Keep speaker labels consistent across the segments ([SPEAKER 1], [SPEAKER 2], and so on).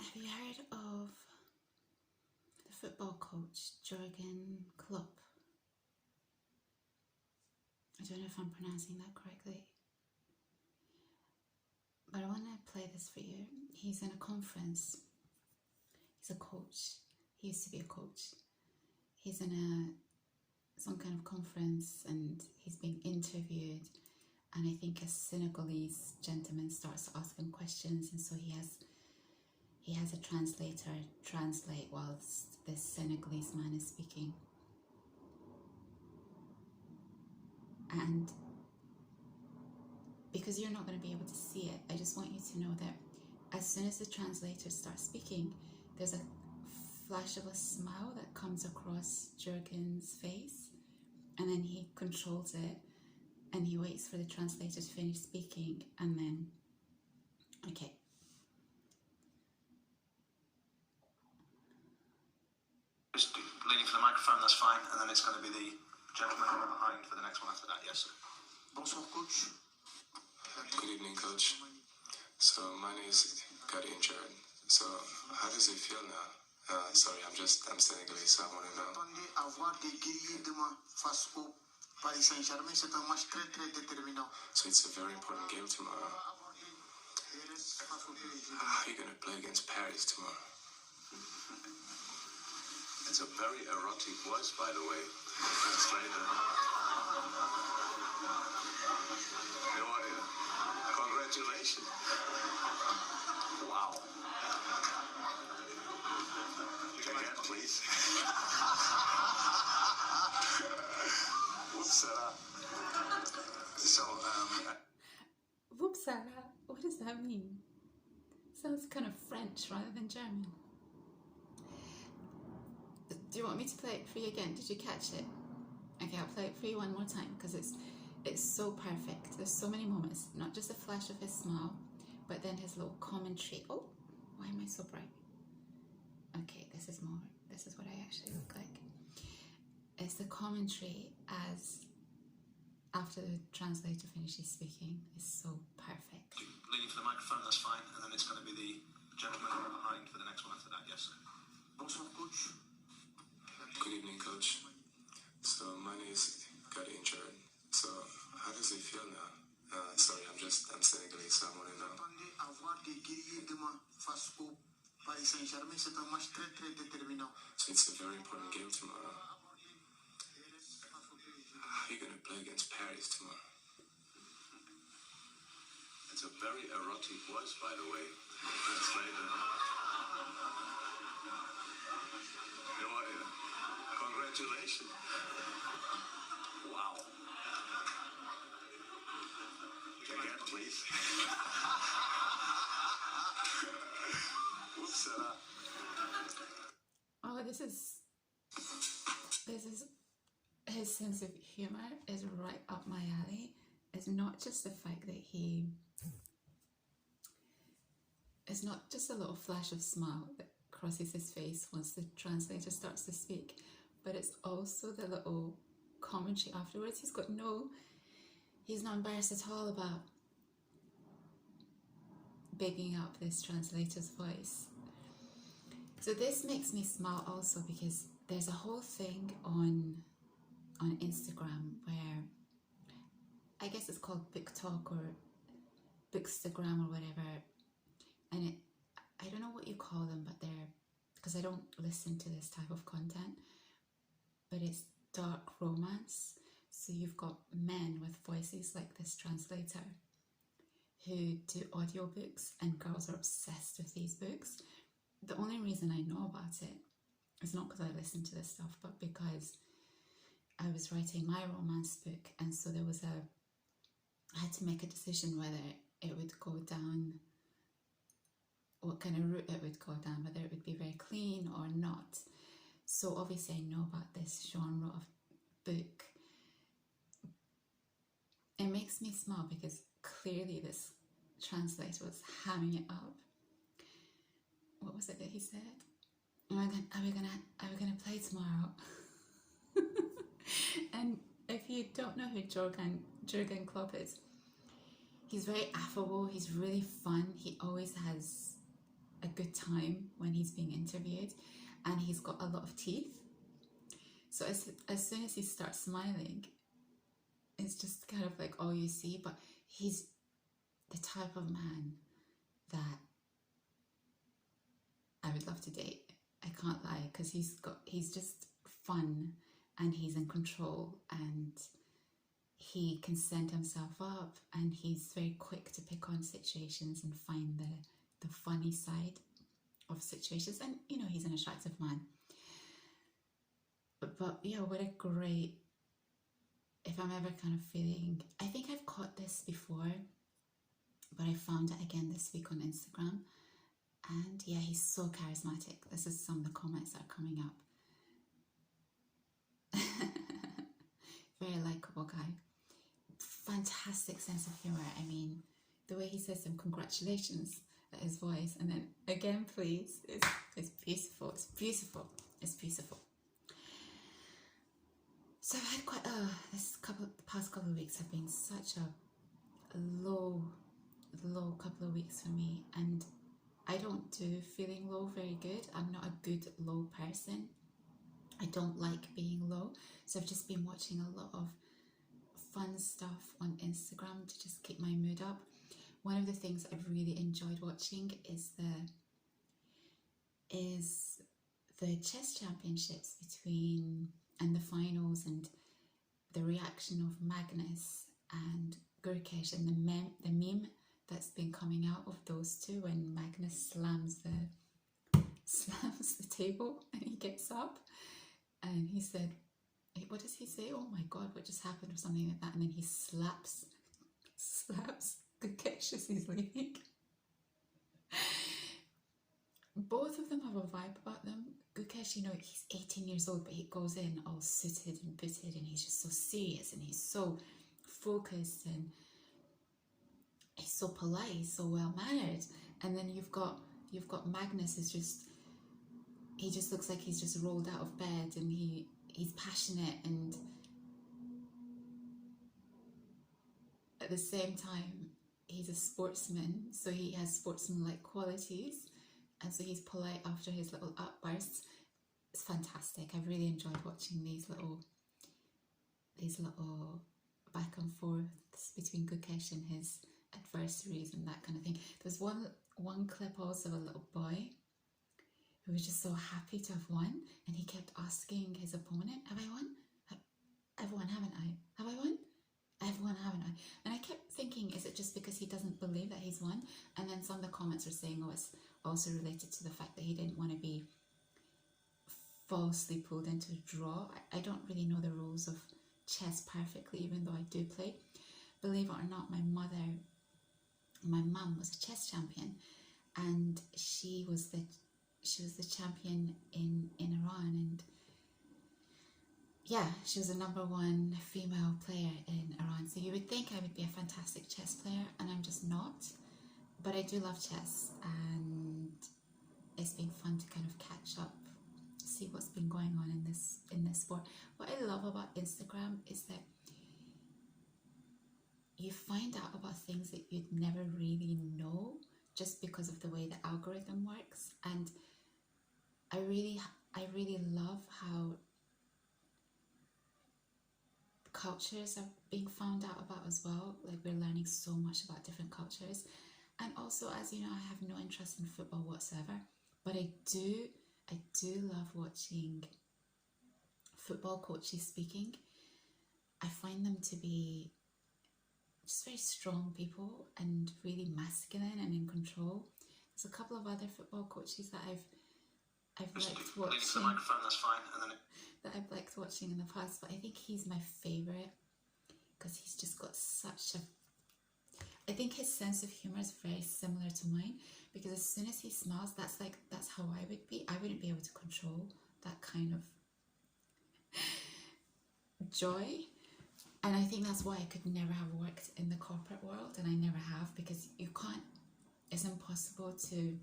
[SPEAKER 1] Have you heard of the football coach Jürgen Klopp? I don't know if I'm pronouncing that correctly, but I want to play this for you. He's in a conference. He's a coach. He used to be a coach. He's in some kind of conference and he's being interviewed, and I think a Senegalese gentleman starts to ask him questions, and so he has a translator translate whilst this Senegalese man is speaking. And because you're not going to be able to see it, I just want you to know that as soon as the translator starts speaking, there's a flash of a smile that comes across Jürgen's face, and then he controls it and he waits for the translator to finish speaking, and then, okay.
[SPEAKER 2] Just leaning for the microphone, that's fine, and then it's going to be the gentleman behind for the next one after that. Yes, sir. Bonsoir, coach.
[SPEAKER 3] Good evening, coach. So my name is Jürgen. So how does it feel now? Sorry, I'm Senegalese, so I want to know.
[SPEAKER 2] Avoir des guerriers demain face au Paris Saint-Germain, c'est un match très très déterminant.
[SPEAKER 3] So it's a very important game tomorrow. How are you going to play against Paris tomorrow?
[SPEAKER 2] It's a very erotic voice, by the way. Translator. How are you? Congratulations. Wow. Again, please. Whoopsala. So,
[SPEAKER 1] Whoopsala, what does that mean? Sounds kind of French rather than German. Do you want me to play it for you again? Did you catch it? Okay, I'll play it for you one more time because it's so perfect. There's so many moments, not just a flash of his smile, but then his little commentary. Oh, why am I so bright? Okay, this is what I actually look like. It's the commentary as after the translator finishes speaking is so perfect.
[SPEAKER 2] Leaning for the microphone, that's fine, and then it's going to be the gentleman behind for the next one after that. Yes, sir. Bonsoir, coach.
[SPEAKER 3] Good evening, coach. So my name is Jürgen. So how does it feel now? Sorry, I'm Senegalese, so I want to know.
[SPEAKER 2] Avoir des guerriers demain face au Paris Saint-Germain, c'est un match très très déterminant.
[SPEAKER 3] So it's a very important game tomorrow. How are you going to play against Paris tomorrow?
[SPEAKER 2] It's a very erotic voice, by the way. Translator. How are you? Congratulations. Wow. Again, please. Whoopsala.
[SPEAKER 1] Oh, this is his sense of humor is right up my alley. It's not just the fact that it's not just a little flash of smile that crosses his face once the translator starts to speak, but it's also the little commentary afterwards. He's not embarrassed at all about bigging up this translator's voice. So this makes me smile also because there's a whole thing on Instagram where I guess it's called BookTok or Bookstagram or whatever, and I don't know what you call them, but because I don't listen to this type of content, but it's dark romance. So you've got men with voices like this translator who do audiobooks, and girls are obsessed with these books. The only reason I know about it is not because I listen to this stuff, but because I was writing my romance book, and so I had to make a decision whether it would go down, what kind of route it would go down, whether it would be very clean or not. So obviously I know about this genre of book. It makes me smile because clearly this translator was hamming it up. What was it that he said? Are we gonna play tomorrow? And if you don't know who Jürgen Klopp is, he's very affable, he's really fun, he always has a good time when he's being interviewed, and he's got a lot of teeth. So as soon as he starts smiling, it's just kind of like all you see. But he's the type of man that I would love to date. I can't lie, because he's just fun, and he's in control, and he can send himself up, and he's very quick to pick on situations and find the funny side of situations. And you know, he's an attractive man. But yeah, what a great, if I'm ever kind of feeling, I think I've caught this before, but I found it again this week on Instagram. And yeah, he's so charismatic. This is some of the comments that are coming up. Very likable guy. Fantastic sense of humor. I mean, the way he says some congratulations at his voice, and then again please, it's beautiful. It's beautiful. It's beautiful. So I've had quite the past couple of weeks have been such a low couple of weeks for me, and I don't do feeling low very good. I'm not a good low person. I don't like being low. So I've just been watching a lot of fun stuff on Instagram to just keep my mood up. One of the things I've really enjoyed watching is the chess championships and the finals, and the reaction of Magnus and Gukesh, and the meme that's been coming out of those two when Magnus slams the table and he gets up, and he said, what does he say? Oh my god, what just happened, or something like that, and then he slaps Gukesh as he's leaving. Both of them have a vibe about them. Gukesh, you know, he's 18 years old, but he goes in all suited and booted, and he's just so serious, and he's so focused, and he's so polite, he's so well mannered. And then you've got Magnus, he just looks like he's just rolled out of bed, and he's passionate, and at the same time he's a sportsman, so he has sportsman-like qualities, and so he's polite after his little outbursts. It's fantastic. I've really enjoyed watching these little back and forths between Gukesh and his adversaries and that kind of thing. There's one clip also of a little boy who was just so happy to have won, and he kept asking his opponent, have I won? I've won, haven't I? Have I won? I've won, haven't I? And I kept thinking, is it just because he doesn't believe that he's won? And then some of the comments are saying, oh, it's also related to the fact that he didn't want to be falsely pulled into a draw. I don't really know the rules of chess perfectly, even though I do play. Believe it or not, my mum was a chess champion, and she was the champion in Iran, and yeah, she was the #1 female player in Iran. So you would think I would be a fantastic chess player, and I'm just not. But I do love chess, and it's been fun to kind of catch up, see what's been going on in this sport. What I love about Instagram is that you find out about things that you'd never really know just because of the way the algorithm works. And I really love how cultures are being found out about as well. Like, we're learning so much about different cultures. And also, as you know, I have no interest in football whatsoever, but I do love watching football coaches speaking. I find them to be just very strong people and really masculine and in control. There's a couple of other football coaches that I've liked watching.
[SPEAKER 2] The microphone, that's fine. And then
[SPEAKER 1] that I've liked watching in the past, but I think he's my favourite because he's just got I think his sense of humour is very similar to mine, because as soon as he smiles, that's how I would be. I wouldn't be able to control that kind of joy. And I think that's why I could never have worked in the corporate world, and I never have, because you can't, it's impossible to,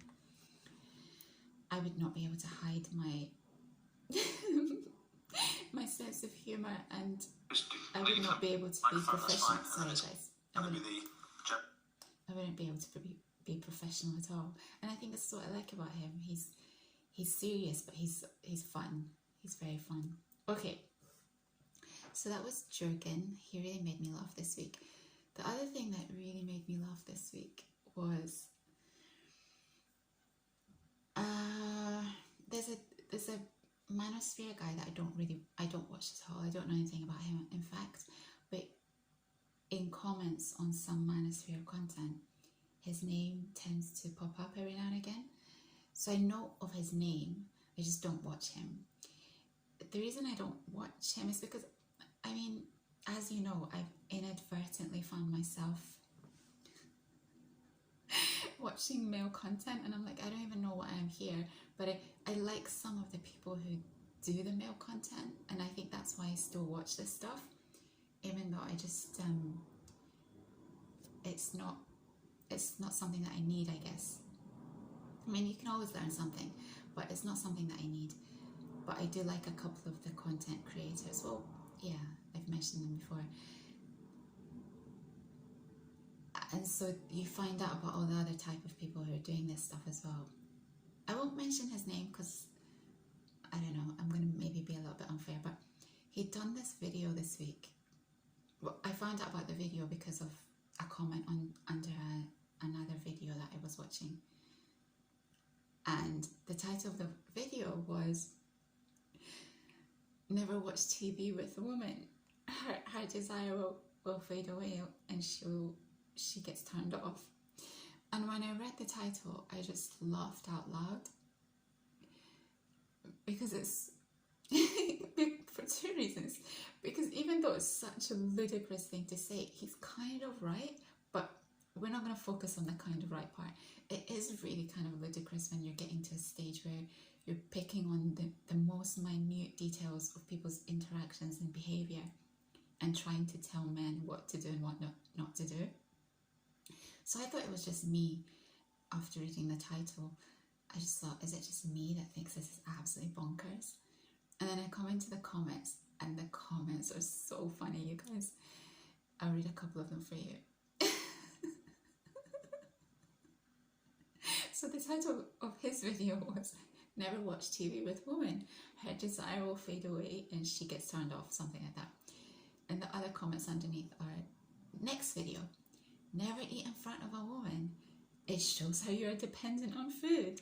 [SPEAKER 1] I would not be able to hide my my sense of humour, and I would not be able to be professional. Sorry guys. I wouldn't be able to be professional at all. And I think that's what I like about him. He's serious, but he's fun. He's very fun. Okay, so that was Jürgen. He really made me laugh this week. The other thing that really made me laugh this week was there's a Manosphere guy that I don't watch at all. I don't know anything about him, in fact, but in comments on some Manosphere content, his name tends to pop up every now and again. So I know of his name, I just don't watch him. The reason I don't watch him is because, I mean, as you know, I've inadvertently found myself watching male content, and I'm like, I don't even know why I'm here, but I like some of the people who do the male content, and I think that's why I still watch this stuff, even though I just it's not something that I need, I guess. I mean, you can always learn something, but it's not something that I need. But I do like a couple of the content creators. Well, yeah, I've mentioned them before. And so you find out about all the other type of people who are doing this stuff as well. I won't mention his name because, I don't know, I'm going to maybe be a little bit unfair, but he'd done this video this week. Well, I found out about the video because of a comment under another video that I was watching. And the title of the video was, "Never watch TV with a woman. Her desire will fade away and she gets turned off." And when I read the title, I just laughed out loud. Because it's, for two reasons. Because even though it's such a ludicrous thing to say, he's kind of right, but we're not going to focus on the kind of right part. It is really kind of ludicrous when you're getting to a stage where you're picking on the most minute details of people's interactions and behaviour and trying to tell men what to do and what not to do. So I thought it was just me after reading the title. I just thought, is it just me that thinks this is absolutely bonkers? And then I come into the comments, and the comments are so funny, you guys. I'll read a couple of them for you. So the title of his video was, "Never watch TV with woman. Her desire will fade away and she gets turned off," something like that. And the other comments underneath are, "Next video, never eat in front of a woman. It shows how you are dependent on food."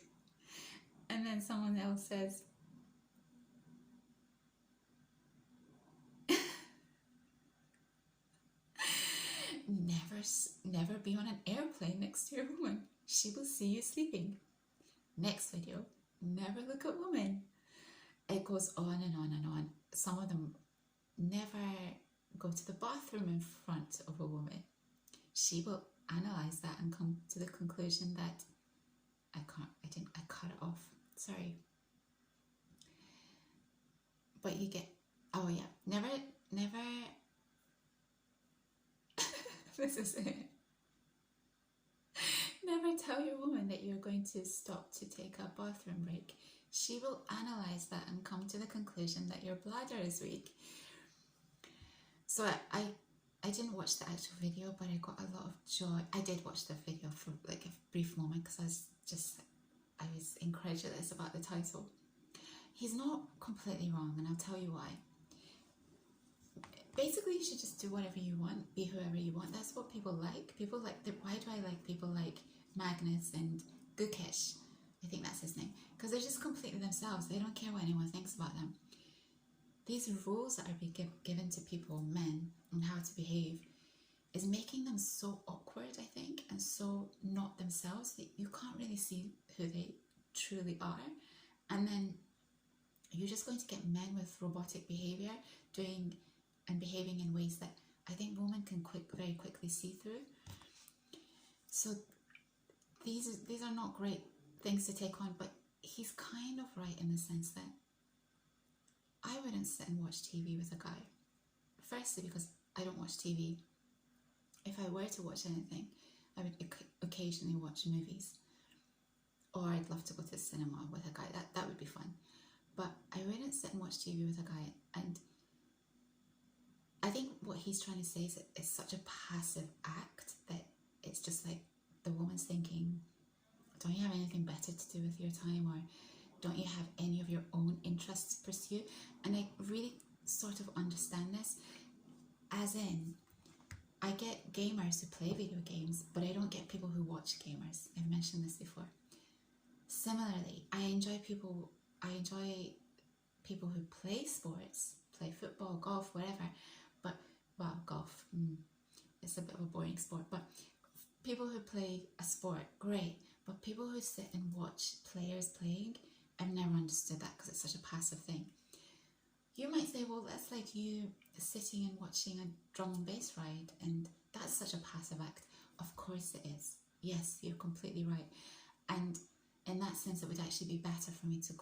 [SPEAKER 1] And then someone else says, never be on an airplane next to your woman. She will see you sleeping. Next video, never look at women. It goes on and on and on. Some of them, never go to the bathroom in front of a woman. She will analyze that and come to the conclusion that I cut it off. Sorry. But you get, oh yeah, never, this is it. Never tell your woman that you're going to stop to take a bathroom break. She will analyze that and come to the conclusion that your bladder is weak. So I didn't watch the actual video, but I got a lot of joy. I did watch the video for like a brief moment because I was incredulous about the title. He's not completely wrong, and I'll tell you why. Basically, you should just do whatever you want, be whoever you want. That's what people like. People like, why do I like people like Magnus and Gukesh? I think that's his name. Because they're just completely themselves. They don't care what anyone thinks about them. These rules that are being given to people, men, on how to behave, is making them so awkward, I think, and so not themselves that you can't really see who they truly are. And then you're just going to get men with robotic behaviour doing and behaving in ways that I think women can very quickly see through. So these are not great things to take on, but he's kind of right in the sense that I wouldn't sit and watch TV with a guy. Firstly, because I don't watch TV. If I were to watch anything, I would occasionally watch movies. Or I'd love to go to the cinema with a guy. That would be fun. But I wouldn't sit and watch TV with a guy. And I think what he's trying to say is that it's such a passive act that it's just like the woman's thinking, don't you have anything better to do with your time, or don't you have any of your own interests to pursue? And I really sort of understand this, as in, I get gamers who play video games, but I don't get people who watch gamers. I've mentioned this before. Similarly, I enjoy people who play sports, play football, golf, whatever, but, well, golf, it's a bit of a boring sport, but people who play a sport, great, but people who sit and watch players playing, I've never understood that, because it's such a passive thing. You might say, well, that's like you sitting and watching a drum and bass ride, and that's such a passive act. Of course it is. Yes, you're completely right. And in that sense, it would actually be better for me to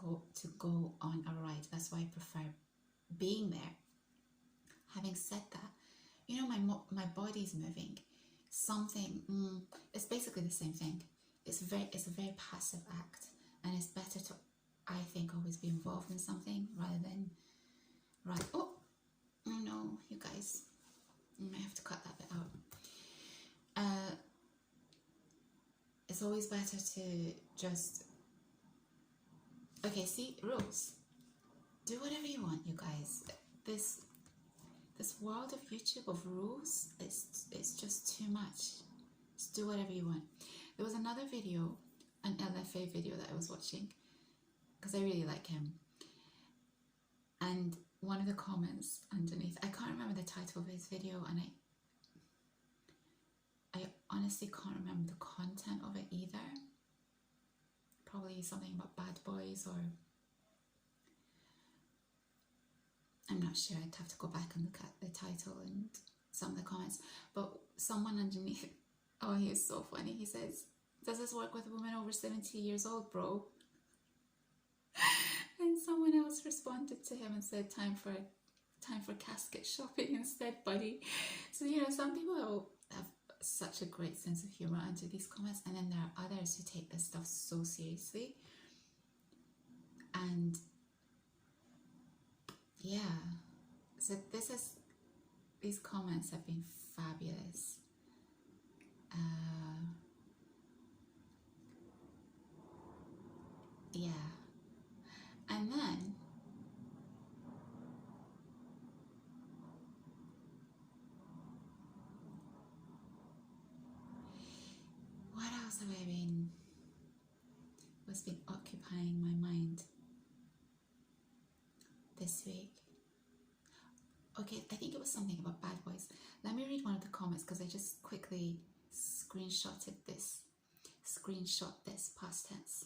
[SPEAKER 1] go on a ride. That's why I prefer being there. Having said that, you know, my body's moving. Something, it's basically the same thing. It's a very passive act, and it's better to, I think, always be involved in something rather than, right, oh no, you guys, I might have to cut that bit out. It's always better to just, okay, see, rules. Do whatever you want, you guys. This world of YouTube of rules, it's just too much. Just do whatever you want. There was another video, an LFA video that I was watching, because I really like him. And one of the comments underneath, I can't remember the title of his video, and I honestly can't remember the content of it either. Probably something about bad boys, or I'm not sure. I'd have to go back and look at the title and some of the comments. But someone underneath, oh, he is so funny. He says, "Does this work with women over 70 years old, bro?" And someone else responded to him and said, time for casket shopping instead, buddy. So, you know, some people have such a great sense of humor under these comments, and then there are others who take this stuff so seriously. And yeah, so these comments have been fabulous. Yeah. And then what else have I been, what's been occupying my mind this week? Okay, I think it was something about bad boys. Let me read one of the comments, because I just quickly screenshot this past tense.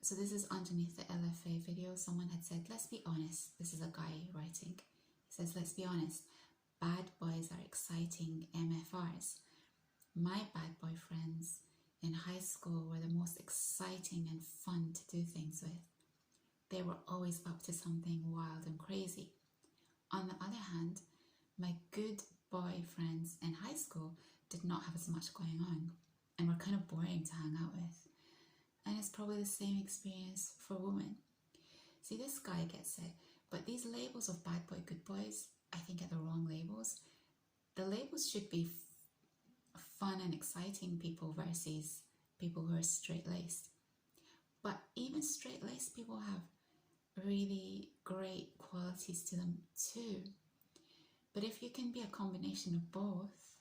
[SPEAKER 1] So this is underneath the LFA video. Someone had said, let's be honest. This is a guy writing. He says, let's be honest. Bad boys are exciting MFRs. My bad boy friends in high school were the most exciting and fun to do things with. They were always up to something wild and crazy. On the other hand, my good boy friends in high school did not have as much going on and were kind of boring to hang out with. And it's probably the same experience for women. See, this guy gets it, but these labels of bad boy, good boys, I think are the wrong labels. The labels should be fun and exciting people versus people who are straight-laced. But even straight-laced people have really great qualities to them too. But if you can be a combination of both,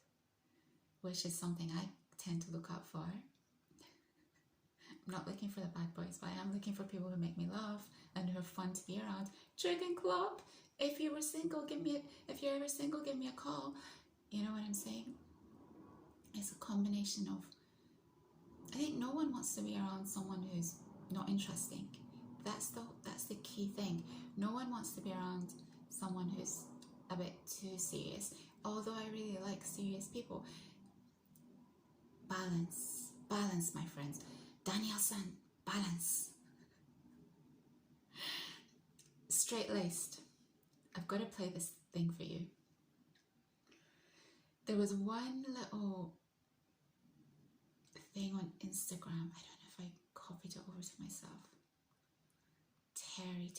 [SPEAKER 1] which is something I tend to look out for, I'm not looking for the bad boys, but I am looking for people who make me laugh and who are fun to be around. Jürgen, Klopp, if you're ever single, give me a call. You know what I'm saying? It's a combination of, I think no one wants to be around someone who's not interesting. That's the key thing. No one wants to be around someone who's a bit too serious. Although I really like serious people. Balance, my friends. Daniel-san, balance. Straight-laced. I've got to play this thing for you. There was one little thing on Instagram. I don't know if I copied it over to myself. Terry.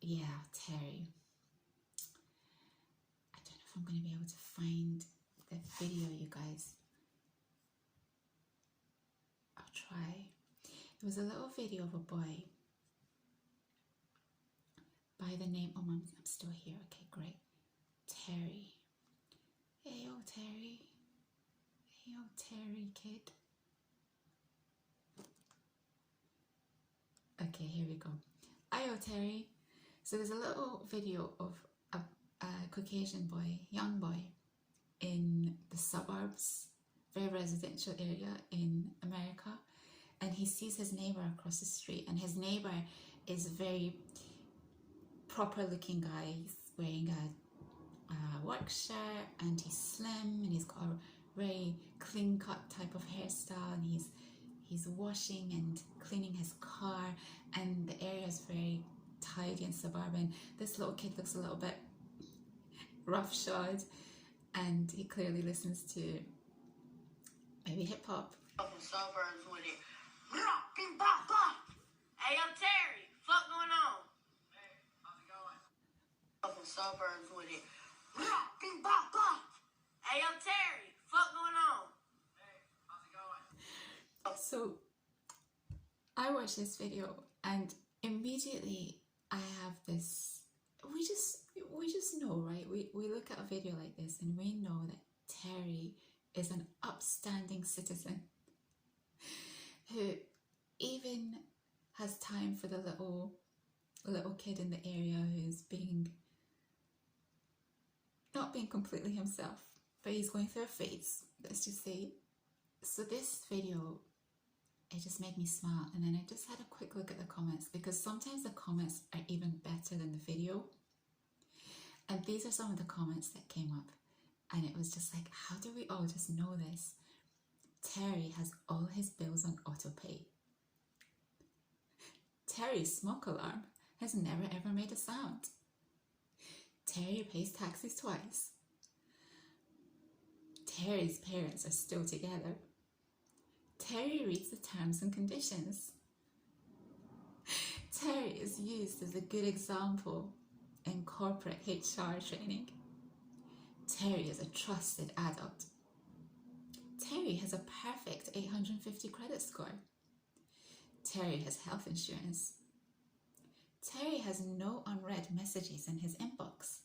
[SPEAKER 1] Yeah, Terry. if I'm going to be able to find the video, you guys. I'll try. It was a little video of a boy by the name, oh, I'm still here, okay, great. Terry. Hey, oh, Terry. Hey, oh, Terry, kid. Okay, here we go. Ayo, Terry. So there's a little video of a Caucasian boy, young boy, in the suburbs, very residential area in America, and he sees his neighbor across the street, and his neighbor is a very proper looking guy. He's wearing a work shirt, and he's slim, and he's got a very clean cut type of hairstyle, and he's washing and cleaning his car, and the area is very tidy and suburban. This little kid looks a little bit roughshod, and he clearly listens to maybe hip hop.
[SPEAKER 4] Suburbs with it. Rockin' pop. Hey, I'm Terry. Fuck going on? Hey, how's it going? Suburbs with it. Rockin' pop. Hey, I'm Terry. Fuck going on? Hey, how's it going?
[SPEAKER 1] So I watched this video, and immediately I have this, we just know, right? We look at a video like this and we know that Terry is an upstanding citizen who even has time for the little kid in the area who's not being completely himself, but he's going through a phase, let's just say. So this video, it just made me smile, and then I just had a quick look at the comments, because sometimes the comments are even better than the video. And these are some of the comments that came up, and it was just like, how do we all just know this? Terry has all his bills on autopay. Terry's smoke alarm has never ever made a sound. Terry pays taxis twice. Terry's parents are still together. Terry reads the terms and conditions. Terry is used as a good example in corporate HR training. Terry is a trusted adult. Terry has a perfect 850 credit score. Terry has health insurance. Terry has no unread messages in his inbox.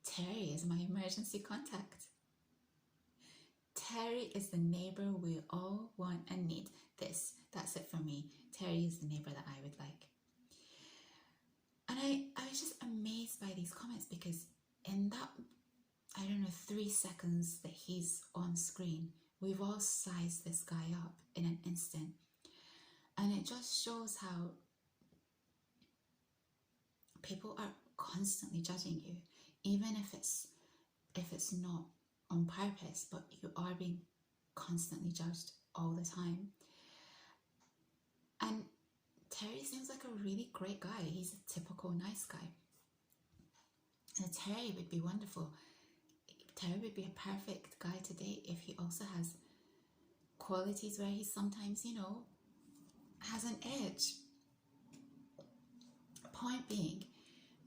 [SPEAKER 1] Terry is my emergency contact. Terry is the neighbor we all want and need. That's it for me. Terry is the neighbor that I would like. And I was just amazed by these comments, because in that, 3 seconds that he's on screen, we've all sized this guy up in an instant. And it just shows how people are constantly judging you, even if it's not on purpose, but you are being constantly judged all the time. And Terry seems like a really great guy. He's a typical nice guy. And Terry would be wonderful. Terry would be a perfect guy to date if he also has qualities where he sometimes, has an edge. Point being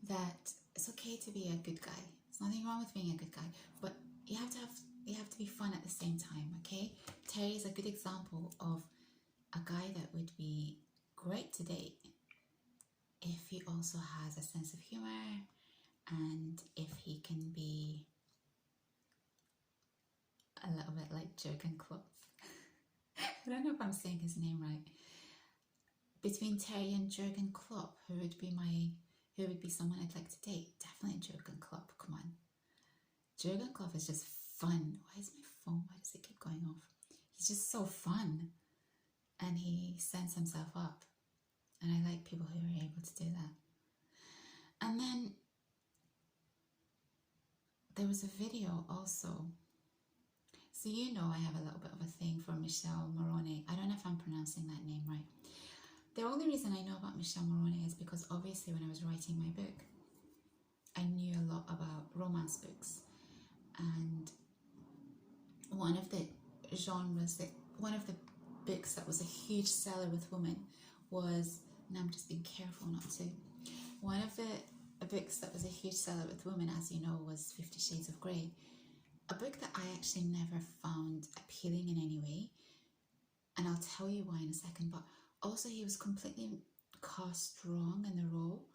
[SPEAKER 1] that it's okay to be a good guy. There's nothing wrong with being a good guy, but you have to be fun at the same time, okay? Terry is a good example of a guy that would be great to date if he also has a sense of humor, and if he can be a little bit like Jürgen Klopp. I don't know if I'm saying his name right. Between Terry and Jürgen Klopp, who would be someone I'd like to date? Definitely Jürgen Klopp, come on. Jürgen Klopp is just fun. Why is my phone, why does it keep going off? He's just so fun, and he sends himself up, and I like people who are able to do that. And then there was a video also. So I have a little bit of a thing for Michele Morrone. I don't know if I'm pronouncing that name right. The only reason I know about Michele Morrone is because obviously when I was writing my book, I knew a lot about romance books. And one of the books that was a huge seller with women was, and I'm just being careful not to, one of the a book that was a huge seller with women, as you know, was 50 Shades of Grey. A book that I actually never found appealing in any way. And I'll tell you why in a second. But also he was completely cast wrong in the role.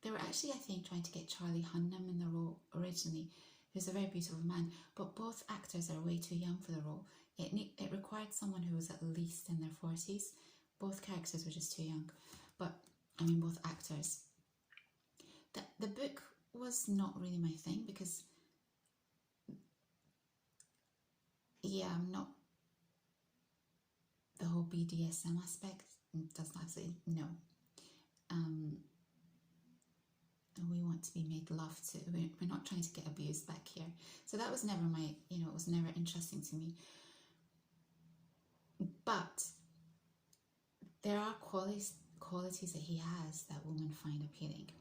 [SPEAKER 1] They were actually, I think, trying to get Charlie Hunnam in the role originally, who's a very beautiful man. But both actors are way too young for the role. It required someone who was at least in their 40s. Both characters were just too young. But, I mean, both actors. The book was not really my thing because, yeah, I'm not, the whole BDSM aspect does not say no. We want to be made love to. We're not trying to get abused back here. So that was never my, it was never interesting to me. But there are qualities that he has that women find appealing.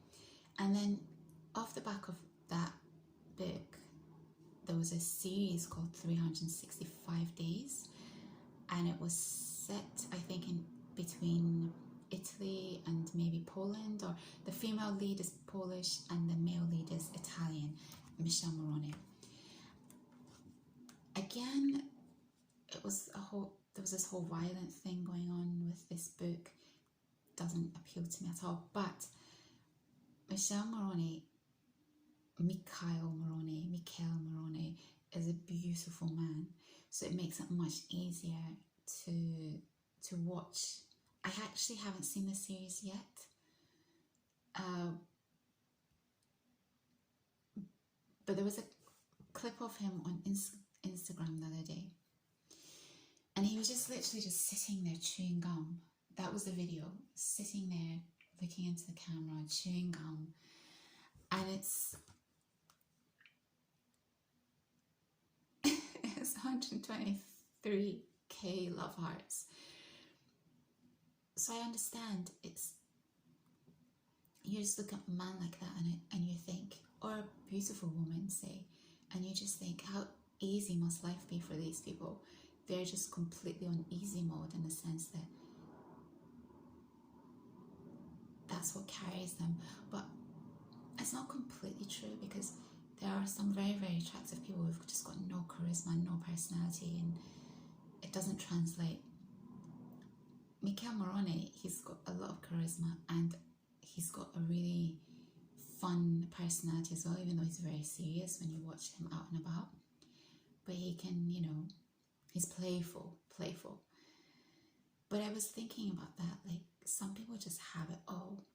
[SPEAKER 1] And then off the back of that book, there was a series called 365 Days, and it was set, I think, in between Italy and maybe Poland, or the female lead is Polish and the male lead is Italian, Michele Morrone. Again, there was this whole violent thing going on with this book. Doesn't appeal to me at all. But Michele Morrone is a beautiful man, so it makes it much easier to watch. I actually haven't seen the series yet, but there was a clip of him on Instagram the other day, and he was just literally just sitting there chewing gum. That was the video, sitting there looking into the camera, chewing gum, and it's 123k love hearts. So I understand, you just look at a man like that and you think, or a beautiful woman, say, and you just think, how easy must life be for these people? They're just completely on easy mode, in the sense that that's what carries them. But it's not completely true, because there are some very, very attractive people who've just got no charisma, no personality, and it doesn't translate. Michele Morrone, he's got a lot of charisma and he's got a really fun personality as well, even though he's very serious when you watch him out and about. But he can, he's playful. But I was thinking about that, like, some people just have it all.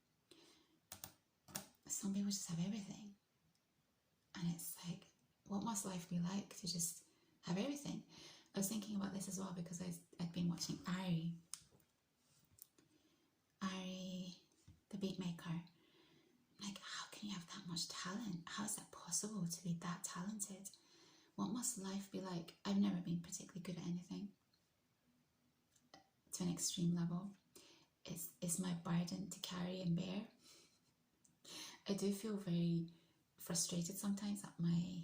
[SPEAKER 1] Some people just have everything. And it's like, what must life be like to just have everything? I was thinking about this as well because I'd been watching Ari, the beatmaker. Like, how can you have that much talent? How is that possible to be that talented? What must life be like? I've never been particularly good at anything to an extreme level. It's my burden to carry and bear. I do feel very frustrated sometimes at my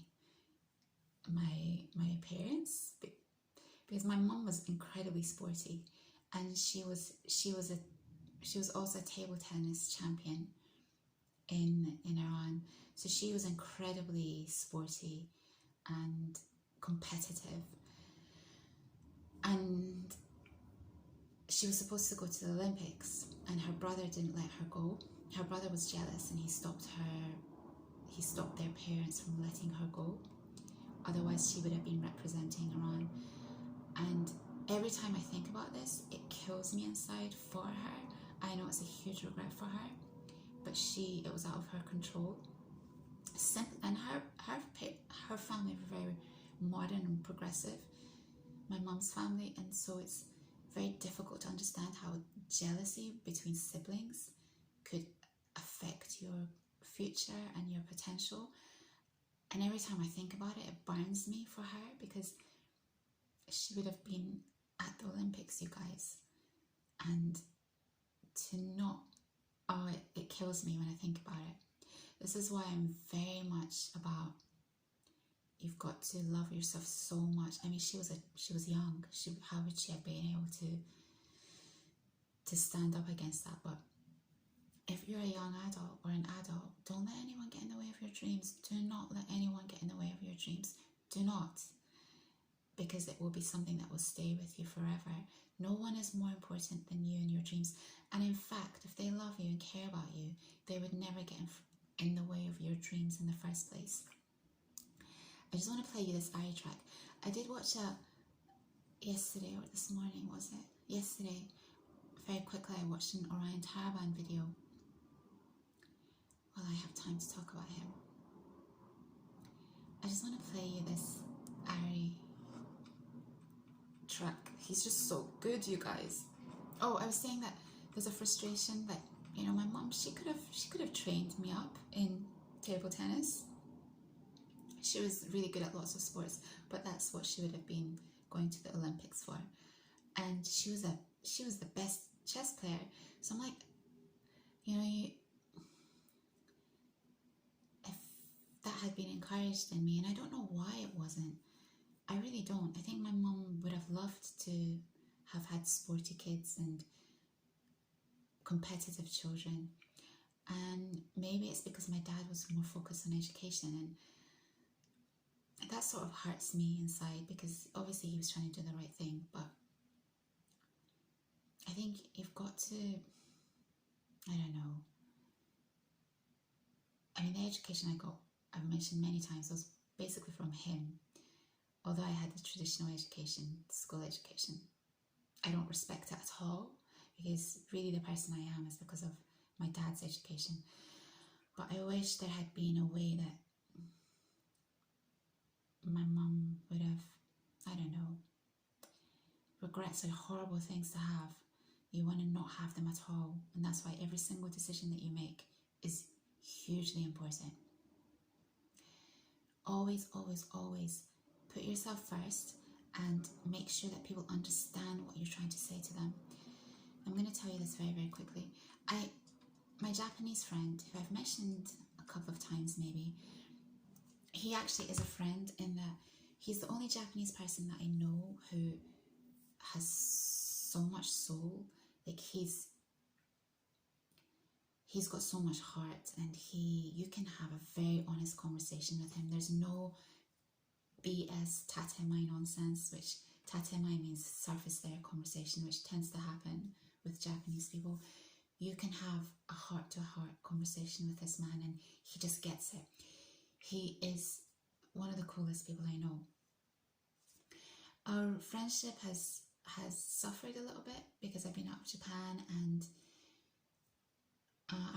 [SPEAKER 1] appearance, because my mum was incredibly sporty, and she was also a table tennis champion in Iran. So she was incredibly sporty and competitive, and she was supposed to go to the Olympics, and her brother didn't let her go. Her brother was jealous, and he stopped their parents from letting her go. Otherwise she would have been representing Iran. And every time I think about this, it kills me inside for her. I know it's a huge regret for her, but it was out of her control. And her family were very modern and progressive, my mum's family, and so it's very difficult to understand how jealousy between siblings could affect your future and your potential. And every time I think about it, it burns me for her, because she would have been at the Olympics, you guys, and to not, it kills me when I think about it. This is why I'm very much about, you've got to love yourself so much. I mean, she was young. How would she have been able to stand up against that? But if you're a young adult or an adult, don't let anyone get in the way of your dreams. Do not let anyone get in the way of your dreams. Do not. Because it will be something that will stay with you forever. No one is more important than you and your dreams. And in fact, if they love you and care about you, they would never get in the way of your dreams in the first place. I just want to play you this Ari track. I did watch yesterday or this morning, was it? Yesterday, very quickly, I watched an Orion Taraban video. Well, I have time to talk about him. I just want to play you this Ari track. He's just so good, you guys. Oh, I was saying that there's a frustration that, you know, my mom, she could have trained me up in table tennis. She was really good at lots of sports, but that's what she would have been going to the Olympics for. And she was the best chess player. So I'm like, you know, if that had been encouraged in me, and I don't know why it wasn't. I really don't. I think my mum would have loved to have had sporty kids and competitive children. And maybe it's because my dad was more focused on education, and that sort of hurts me inside, because obviously he was trying to do the right thing, but I think you've got to, I don't know. I mean, the education I got, I've mentioned many times, was basically from him. Although I had the traditional education, school education, I don't respect it at all, because really the person I am is because of my dad's education. But I wish there had been a way that my mum would have, I don't know, regrets are horrible things to have. You want to not have them at all. And that's why every single decision that you make is hugely important. Always, always, always put yourself first and make sure that people understand what you're trying to say to them. I'm going to tell you this very, very quickly. My Japanese friend, who I've mentioned a couple of times maybe, he actually is a friend in that he's the only Japanese person that I know who has so much soul. Like he's got so much heart, and you can have a very honest conversation with him. There's no BS tatemae nonsense, which tatemae means surface layer conversation, which tends to happen with Japanese people. You can have a heart-to-heart conversation with this man, and he just gets it. He is one of the coolest people I know. Our friendship has suffered a little bit because I've been out of Japan, and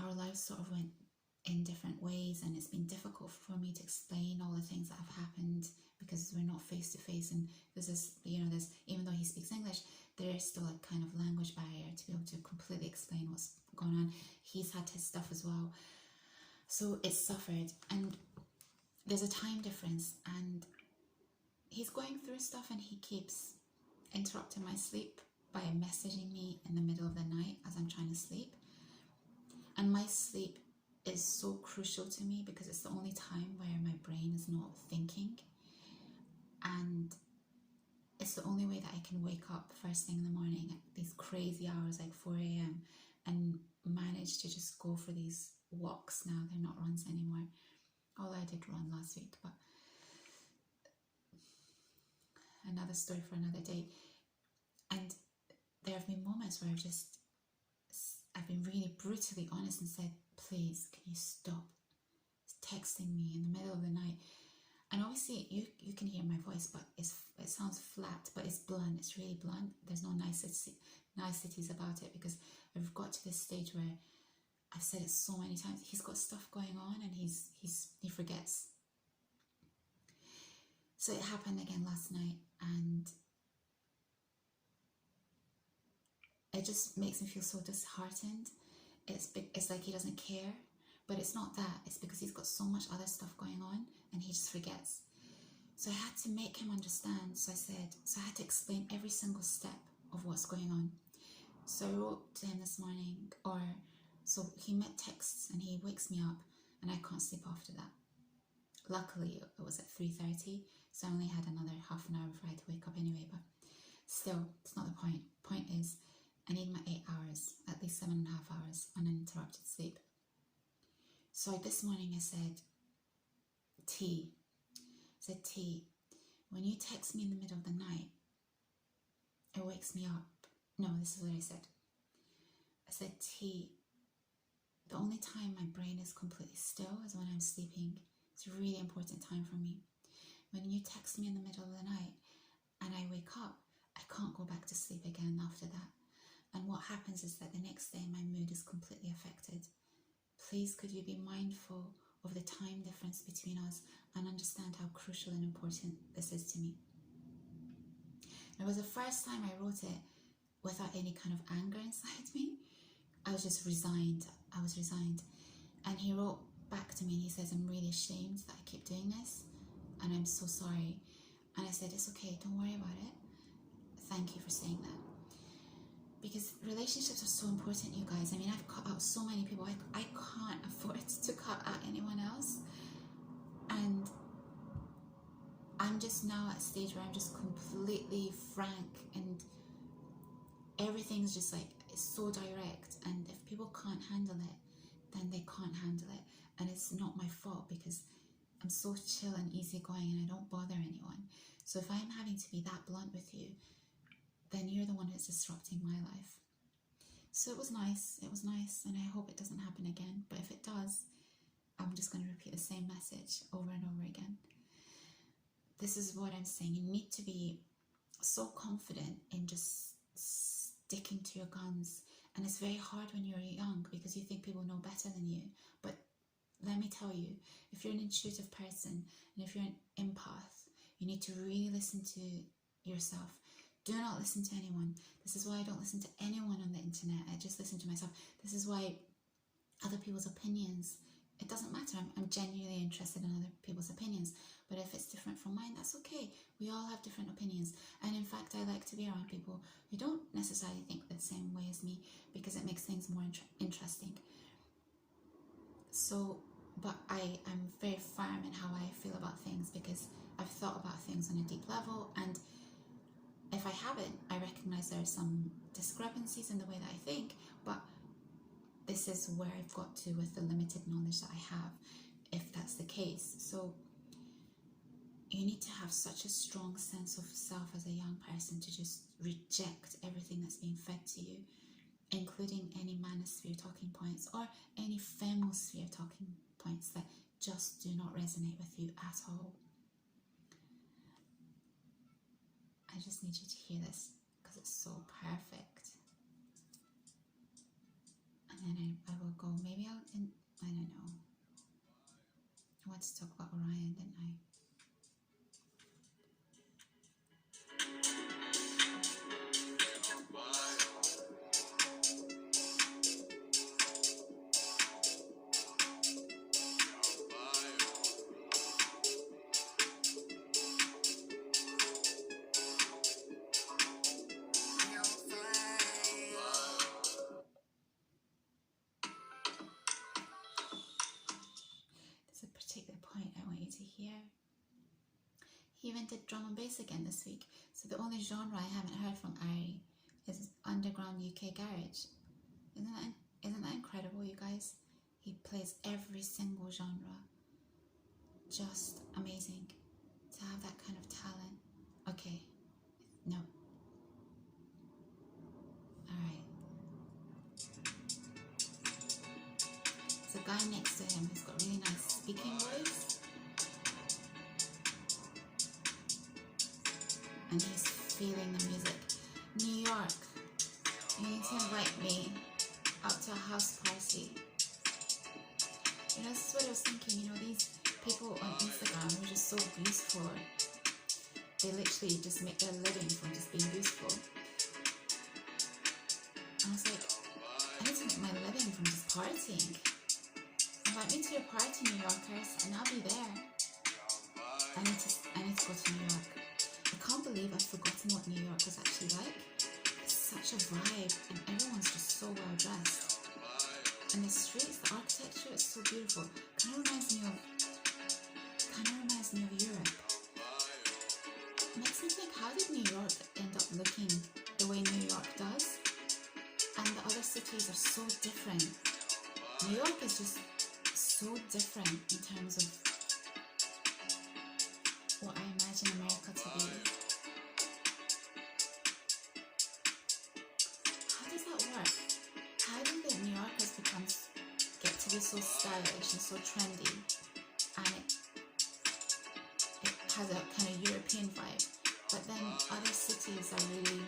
[SPEAKER 1] our lives sort of went in different ways, and it's been difficult for me to explain all the things that have happened because we're not face to face, and there's this, there's, even though he speaks English, there is still a kind of language barrier to be able to completely explain what's going on. He's had his stuff as well, so it's suffered, and there's a time difference, and he's going through stuff, and he keeps interrupting my sleep by messaging me in the middle of the night as I'm trying to sleep. And my sleep is so crucial to me because it's the only time where my brain is not thinking, and it's the only way that I can wake up first thing in the morning at these crazy hours like 4 a.m. and manage to just go for these walks. Now they're not runs anymore, although I did run last week, but another story for another day. And there have been moments where I've been really brutally honest and said, please, can you stop texting me in the middle of the night? And obviously you can hear my voice, but it sounds flat, but it's blunt. It's really blunt. There's no niceties about it, because I've got to this stage where I've said it so many times. He's got stuff going on, and he forgets. So it happened again last night, and it just makes me feel so disheartened. It's like he doesn't care, but it's not that. It's because he's got so much other stuff going on, and he just forgets. So I had to make him understand. So I had to explain every single step of what's going on. So I wrote to him this morning, so he met texts, and he wakes me up, and I can't sleep after that. Luckily, it was at 3:30, so I only had another half an hour before I had to wake up anyway, but still, it's not the point. Point is, I need my 8 hours, at least 7.5 hours uninterrupted sleep. So this morning I said, T, when you text me in the middle of the night, it wakes me up. No, this is what I said. I said, T, the only time my brain is completely still is when I'm sleeping. It's a really important time for me. When you text me in the middle of the night and I wake up, I can't go back to sleep again after that. And what happens is that the next day my mood is completely affected. Please, could you be mindful of the time difference between us and understand how crucial and important this is to me? It was the first time I wrote it without any kind of anger inside me. I was just resigned. I was resigned. And he wrote back to me and he says, I'm really ashamed that I keep doing this and I'm so sorry. And I said, it's okay, don't worry about it. Thank you for saying that. Because relationships are so important, you guys. I mean, I've cut out so many people. I can't afford to cut out anyone else. And I'm just now at a stage where I'm just completely frank and everything's just like, it's so direct. And if people can't handle it, then they can't handle it. And it's not my fault because I'm so chill and easygoing and I don't bother anyone. So if I'm having to be that blunt with you, then you're the one who's disrupting my life. So it was nice, and I hope it doesn't happen again. But if it does, I'm just going to repeat the same message over and over again. This is what I'm saying. You need to be so confident in just sticking to your guns. And it's very hard when you're young because you think people know better than you. But let me tell you, if you're an intuitive person and if you're an empath, you need to really listen to yourself. Do not listen to anyone. This is why I don't listen to anyone on the internet. I just listen to myself. This is why other people's opinions, it doesn't matter. I'm genuinely interested in other people's opinions. But if it's different from mine, that's okay. We all have different opinions. And in fact, I like to be around people who don't necessarily think the same way as me because it makes things more interesting. So, but I am very firm in how I feel about things because I've thought about things on a deep level, and if I haven't, I recognize there are some discrepancies in the way that I think, but this is where I've got to with the limited knowledge that I have, if that's the case. So you need to have such a strong sense of self as a young person to just reject everything that's being fed to you, including any manosphere talking points or any femosphere talking points that just do not resonate with you at all. I just need you to hear this because it's so perfect. And then I will go, maybe I don't know. I wanted to talk about Orion, didn't I? He even did drum and bass again this week. So the only genre I haven't heard from Ari is underground UK garage. Isn't that incredible, you guys? He plays every single genre. Just amazing to have that kind of talent. Okay, no. Alright. There's a guy next to him who's got really nice speaking voice. And he's feeling the music. New York, you need to invite me out to a house party. You know, this is what I was thinking, you know, these people on Instagram who are just so beautiful. They literally just make their living from just being beautiful. I was like, I need to make my living from just partying. Invite me to your party, New Yorkers, and I'll be there. I need to go to New York. I can't believe I've forgotten what New York was actually like. It's such a vibe and everyone's just so well dressed. And the streets, the architecture is so beautiful. Kind of reminds me of Europe. It makes me think, how did New York end up looking the way New York does? different. New York is just so different in terms of what I imagine America to be. How does that work? How do the New Yorkers get to be so stylish and so trendy, and it has a kind of European vibe, but then other cities are really